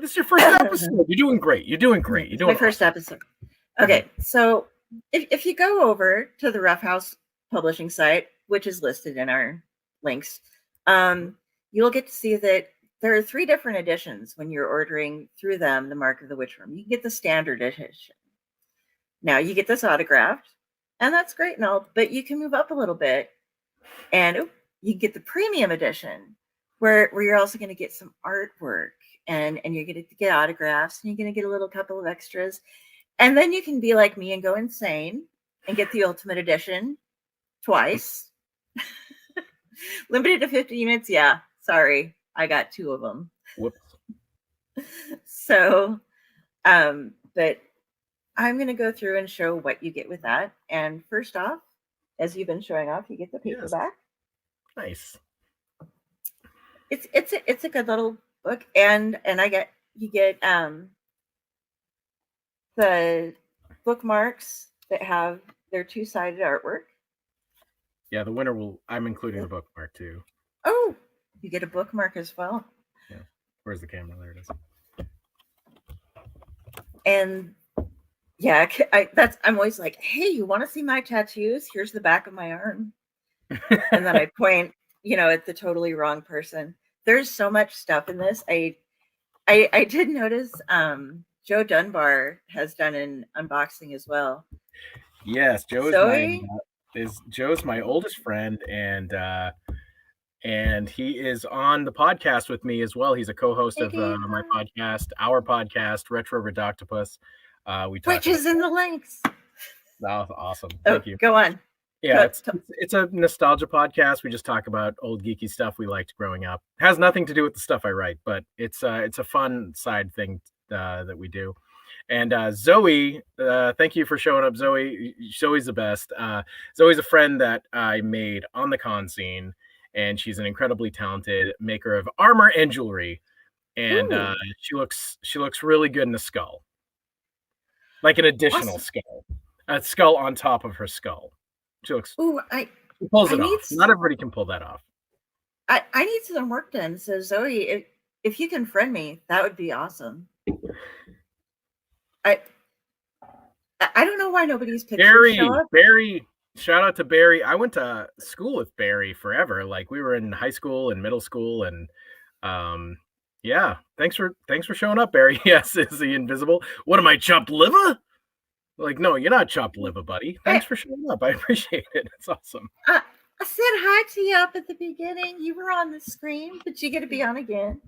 This is your first episode. You're doing great. You're doing great. You're doing my first episode. Okay, so if you go over to the Rough House publishing site, which is listed in our links, you'll get to see that there are 3 different editions when you're ordering through them the Mark of the Witchwyrm. You can get the standard edition. Now you get this autographed, and that's great and all, but you can move up a little bit, and you can get the premium edition, where you're also going to get some artwork, and you're going to get autographs, and you're going to get a little couple of extras. And then you can be like me and go insane and get the ultimate edition twice. Limited to 50 units. Yeah, sorry. I got 2 of them. Whoops. So, but I'm going to go through and show what you get with that. And first off, as you've been showing off, you get the paperback. Nice. It's a good little book, and you get the bookmarks that have their 2-sided artwork. Yeah, the winner I'm including the bookmark too. Oh, you get a bookmark as well. Yeah. Where's the camera? There it is. And yeah, I'm always like, hey, you want to see my tattoos? Here's the back of my arm. And then I point, at the totally wrong person. There's so much stuff in this. I did notice Joe Dunbar has done an unboxing as well. Yes, Joe's my oldest friend, and he is on the podcast with me as well. He's a co-host of my podcast, our podcast, Retro Redoctopus. Which is in the links. Oh, awesome! Thank you. Go on. Yeah, it's a nostalgia podcast. We just talk about old geeky stuff we liked growing up. It has nothing to do with the stuff I write, but it's a fun side thing that we do. And Zoe, thank you for showing up, Zoe. Zoe's the best. Zoe's a friend that I made on the con scene, and she's an incredibly talented maker of armor and jewelry. And she looks really good in the skull, like an additional skull, a skull on top of her skull. She looks. Ooh, she pulls it off. Not everybody can pull that off. I need some work done. So Zoe, if you can friend me, that would be awesome. I don't know why nobody's pictures show up. Barry, shout out to Barry. I went to school with Barry forever. Like we were in high school and middle school, and yeah. Thanks for showing up, Barry. Yes, is he invisible? What am I, chopped liver? Like, no, you're not chopped liver, buddy. Thanks for showing up. I appreciate it. It's awesome. I said hi to you up at the beginning. You were on the screen, but you get to be on again.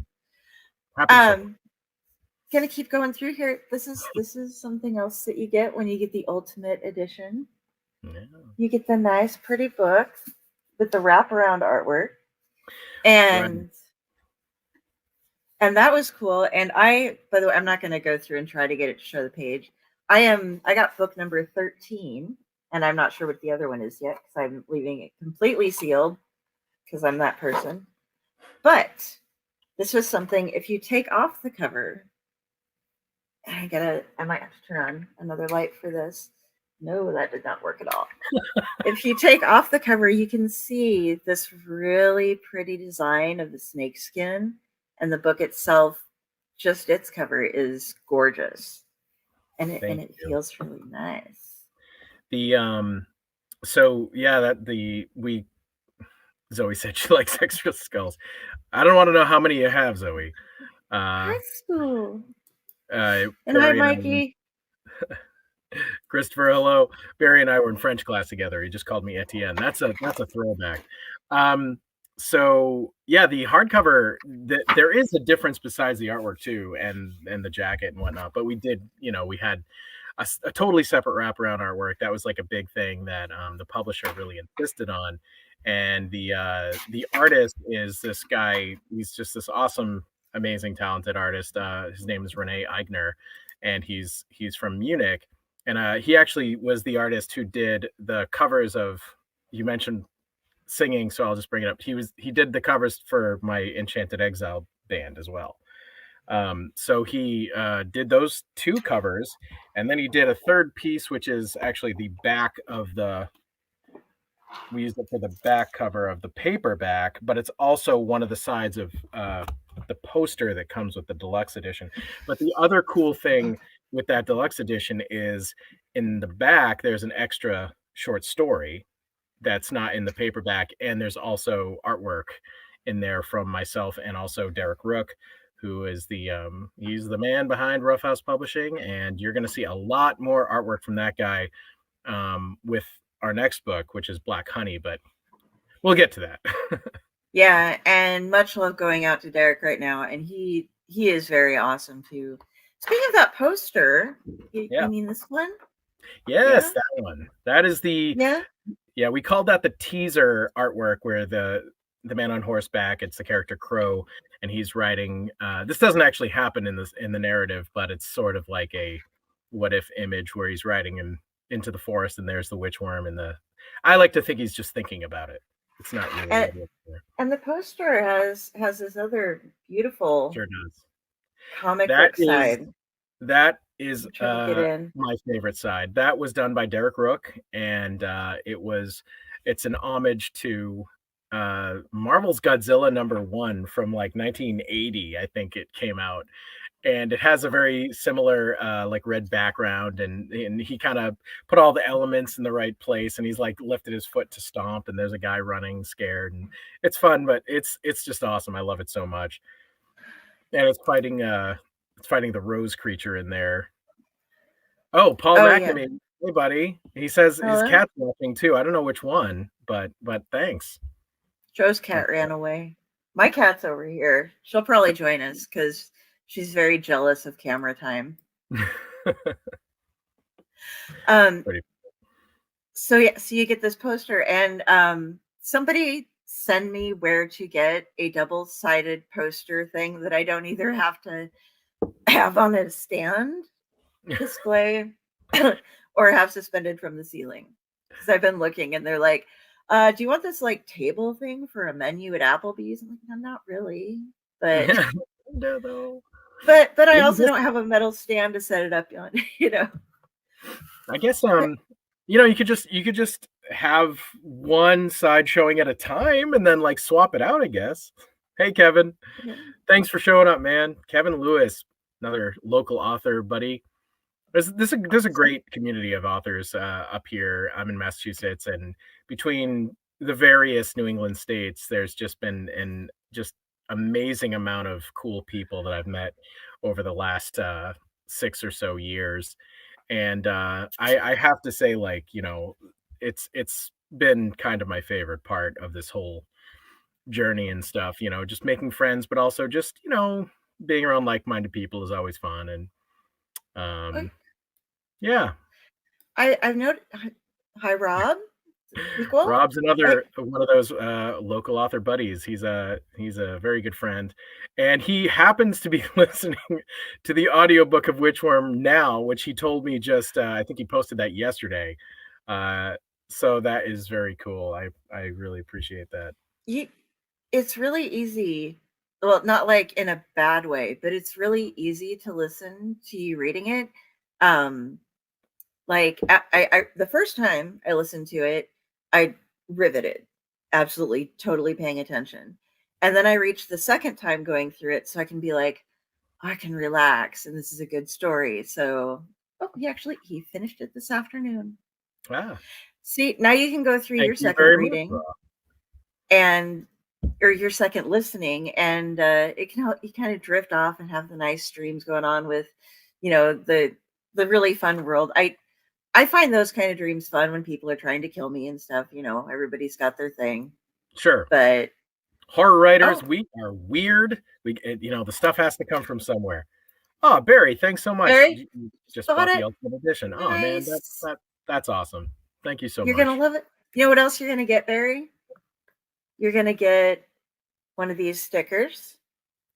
Gonna keep going through here. This is something else that you get when you get the ultimate edition. Yeah. You get the nice, pretty book with the wraparound artwork, and that was cool. And by the way, I'm not going to go through and try to get it to show the page. I got book number 13, and I'm not sure what the other one is yet because I'm leaving it completely sealed because I'm that person. But this was something. If you take off the cover. I might have to turn on another light for this. No, that did not work at all. If you take off the cover, you can see this really pretty design of the snake skin, and the book itself, just its cover, is gorgeous, and it feels really nice. Zoe said she likes extra skulls. I don't want to know how many you have, Zoe. That's cool. And hi, Mikey. Christopher, hello. Barry and I were in French class together. He just called me Etienne. That's a throwback. So yeah, the hardcover. There is a difference besides the artwork too, and the jacket and whatnot. But we did, we had a totally separate wraparound artwork. That was like a big thing that the publisher really insisted on. And the artist is this guy. He's just this awesome, amazing, talented artist. His name is Rene Eigner, and he's from Munich. And he actually was the artist who did the covers of. You mentioned singing, so I'll just bring it up. He did the covers for my Enchanted Exile band as well. So he did those 2 covers, and then he did a third piece, which is actually the back of we used it for the back cover of the paperback, but it's also one of the sides of the poster that comes with the deluxe edition. But the other cool thing with that deluxe edition is in the back, there's an extra short story that's not in the paperback, and there's also artwork in there from myself and also Derek Rook, who is he's the man behind Rough House Publishing, and you're going to see a lot more artwork from that guy with our next book, which is Black Honey, but we'll get to that. Yeah, and much love going out to Derek right now, and he is very awesome too. Speaking of that poster, you Yeah. mean this one? Yes, Yeah. that one. That is Yeah. we called that the teaser artwork where the man on horseback, it's the character Crow, and he's riding this doesn't actually happen in the narrative, but it's sort of like a what if image where he's riding into the forest and there's the witchworm and I like to think he's just thinking about it. It's not really And, literal there. and the poster has this other beautiful Sure does. comic That book is side. that is I'm trying to get in. my favorite side. That was done by Derek Rook, and it's an homage to Marvel's Godzilla #1 from like 1980, I think it came out. And it has a very similar like red background, and he kind of put all the elements in the right place, and he's like lifted his foot to stomp, and there's a guy running scared, and it's fun, but it's just awesome. I love it so much. And it's fighting the rose creature in there. Oh, Paul Oh yeah. McNamee. Hey buddy. He says his Hello. cat's watching too. I don't know which one, but thanks. Joe's cat ran away. My cat's over here. She'll probably join us because she's very jealous of camera time. Um, Pretty. so yeah, so you get this poster, and somebody send me where to get a double-sided poster thing that I don't either have to have on a stand display or have suspended from the ceiling. Because I've been looking, and they're like, "Do you want this like table thing for a menu at Applebee's?" I'm like, "I'm not really, but No, though. but I Yeah, also don't have a metal stand to set it up on, you know." I guess you could just have one side showing at a time and then like swap it out, I guess. Hey Kevin, Yeah. thanks for showing up, man. Kevin Lewis, another local author buddy. There's a great community of authors up here. I'm in Massachusetts, and between the various New England states, there's just been an just amazing amount of cool people that I've met over the last 6 or so years. And I have to say, like, it's been kind of my favorite part of this whole journey and stuff. Just making friends, but also just being around like-minded people is always fun. And um, yeah. I've noted. Hi, Rob. Equal. Rob's another one of those local author buddies. He's a very good friend, and he happens to be listening to the audiobook of Witchworm now, which he told me just I think he posted that yesterday. So that is very cool. I really appreciate that. You, it's really easy. Well, not like in a bad way, but it's really easy to listen to you reading it. Um, like the first time I listened to it, I riveted, absolutely, totally paying attention. And then I reached the second time going through it, so I can be like, I can relax, and this is a good story. So, oh, he finished it this afternoon. Ah, See, now you can go through thank your you second very much, reading Rob. and or your second listening, and it can help you kind of drift off and have the nice streams going on with, the really fun world. I find those kind of dreams fun when people are trying to kill me and stuff. Everybody's got their thing, Sure. but Horror writers, oh, we are weird. The stuff has to come from somewhere. Oh, Barry, thanks so much. Barry, You just got bought the it. Ultimate Edition. Oh man, Nice. that's awesome. Thank you so You're gonna much. love it. You know what else you're gonna get, Barry? You're gonna get one of these stickers.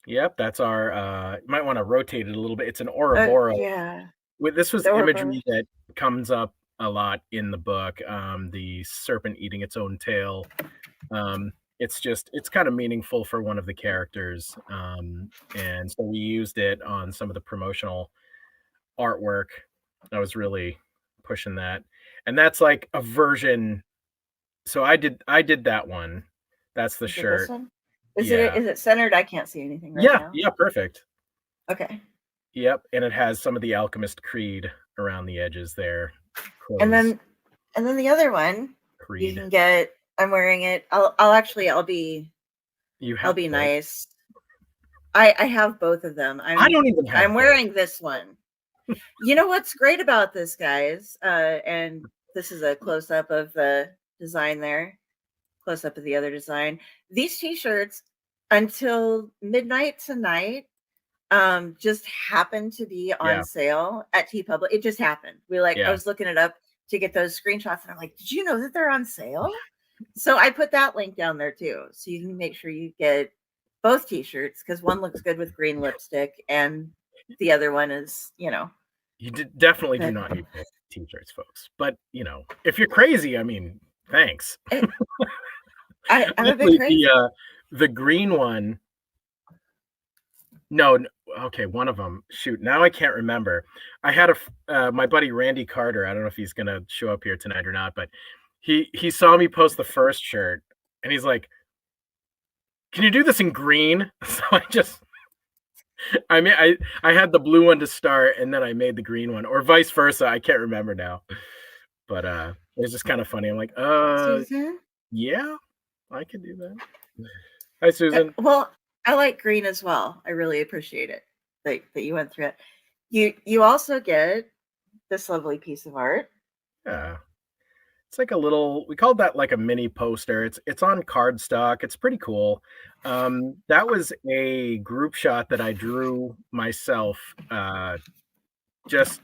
Yep, that's our you might want to rotate it a little bit. It's an Ouroboros. Yeah, This was the Ouroboros. imagery that comes up a lot in the book. The serpent eating its own tail. It's kind of meaningful for one of the characters. And so we used it on some of the promotional artwork. I was really pushing that. And that's like a version. So I did that one. That's the You did this shirt. one. Yeah. Is it centered? I can't see anything right Yeah, now. yeah, perfect. Okay. Yep, and it has some of the Alchemist Creed around the edges there. And Crows then the other one you Creed. can get. I'm wearing it. You I'll have be both? nice. I have both of them. I don't even have I'm both. wearing this one. You know what's great about this, guys? And this is a close up of the design there. Close up of the other design. These t-shirts until midnight tonight just happened to be on Yeah. sale at T Public. It just happened. I Yeah. was looking it up to get those screenshots and I'm like, did you know that they're on sale? So I put that link down there too. So you can make sure you get both t-shirts because one looks good with green lipstick and the other one is, You definitely do that not need both t-shirts, folks. But, if you're crazy, I mean, thanks. it, I'm a bit Actually, crazy. the green one. No, okay, one of them. Shoot, now I can't remember. I had my buddy Randy Carter. I don't know if he's gonna show up here tonight or not, but he saw me post the first shirt, and he's like, "Can you do this in green?" So I mean, I had the blue one to start, and then I made the green one, or vice versa. I can't remember now, but it's just kind of funny. I'm like, Susan? yeah, I can do that. Hi, Susan. Well, I like green as well. I really appreciate it that you went through it. You also get this lovely piece of art. Yeah. It's like a little, we called that like a mini poster. It's on cardstock. It's pretty cool. That was a group shot that I drew myself, just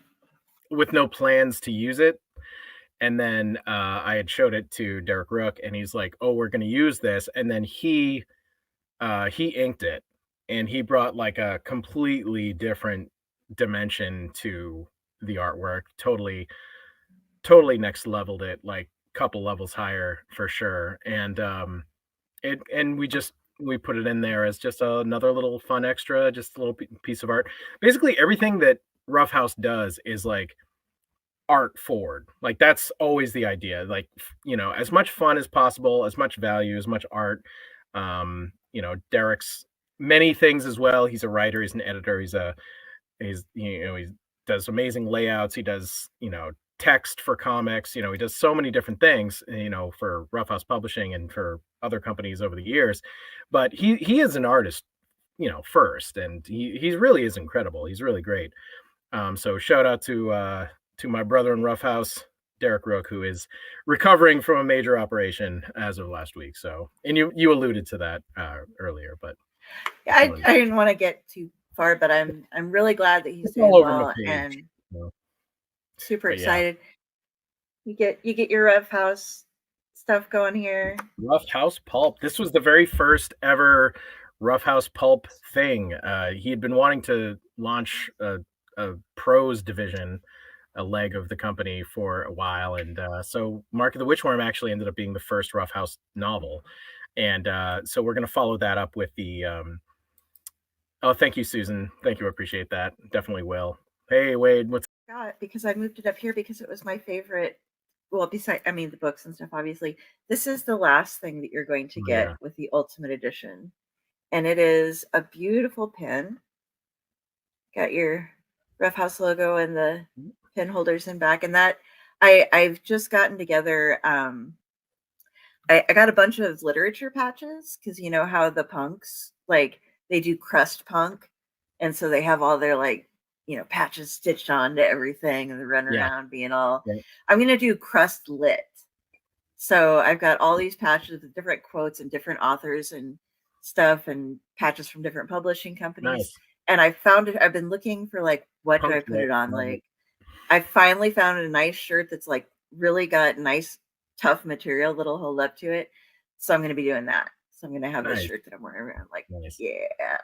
with no plans to use it. And then I had showed it to Derek Rook, and he's like, "Oh, we're going to use this." And then he inked it, and he brought like a completely different dimension to the artwork. Totally next leveled it, like couple levels higher for sure. And we put it in there as just another little fun extra, just a little piece of art. Basically, everything that Rough House does is like art forward. Like that's always the idea. Like as much fun as possible, as much value, as much art. Derek's many things as well. He's a writer. He's an editor. He does amazing layouts. He does text for comics. He does so many different things. For Rough House Publishing and for other companies over the years. But he is an artist, first, and he really is incredible. He's really great. So shout out to my brother in Rough House, Derek Rook, who is recovering from a major operation as of last week. So, and you alluded to that earlier, but I didn't want to get too far, but I'm really glad that he's it's all doing over my well page. and So, super but yeah, excited. You get your Rev House stuff going here. Rough House Pulp. This was the very first ever Rough House Pulp thing. He had been wanting to launch a prose division, a leg of the company for a while, and so Mark of the Witchworm actually ended up being the first Rough House novel, and so we're going to follow that up with the. Oh, thank you, Susan. Thank you. Appreciate that. Definitely will. Hey, Wade. What's Because I moved it up here because it was my favorite. Well, the books and stuff, obviously. This is the last thing that you're going to oh, yeah. get with the Ultimate Edition. And it is a beautiful pin. Got your Rough House logo and the pin holders in back. And that I've just gotten together. I got a bunch of literature patches because you know how the punks like they do crust punk, and so they have all their patches stitched onto everything, and they run Yeah. around being all. Yeah. I'm gonna do crust lit, so I've got all these patches with different quotes and different authors and stuff, and patches from different publishing companies. Nice. And I found it. I've been looking for what do Punk I put lit. it on? Love it. I finally found a nice shirt that's really got nice tough material that'll hold up to it. So I'm going to be doing that. So I'm going to have this Nice. shirt that I'm wearing around. Nice. Yeah.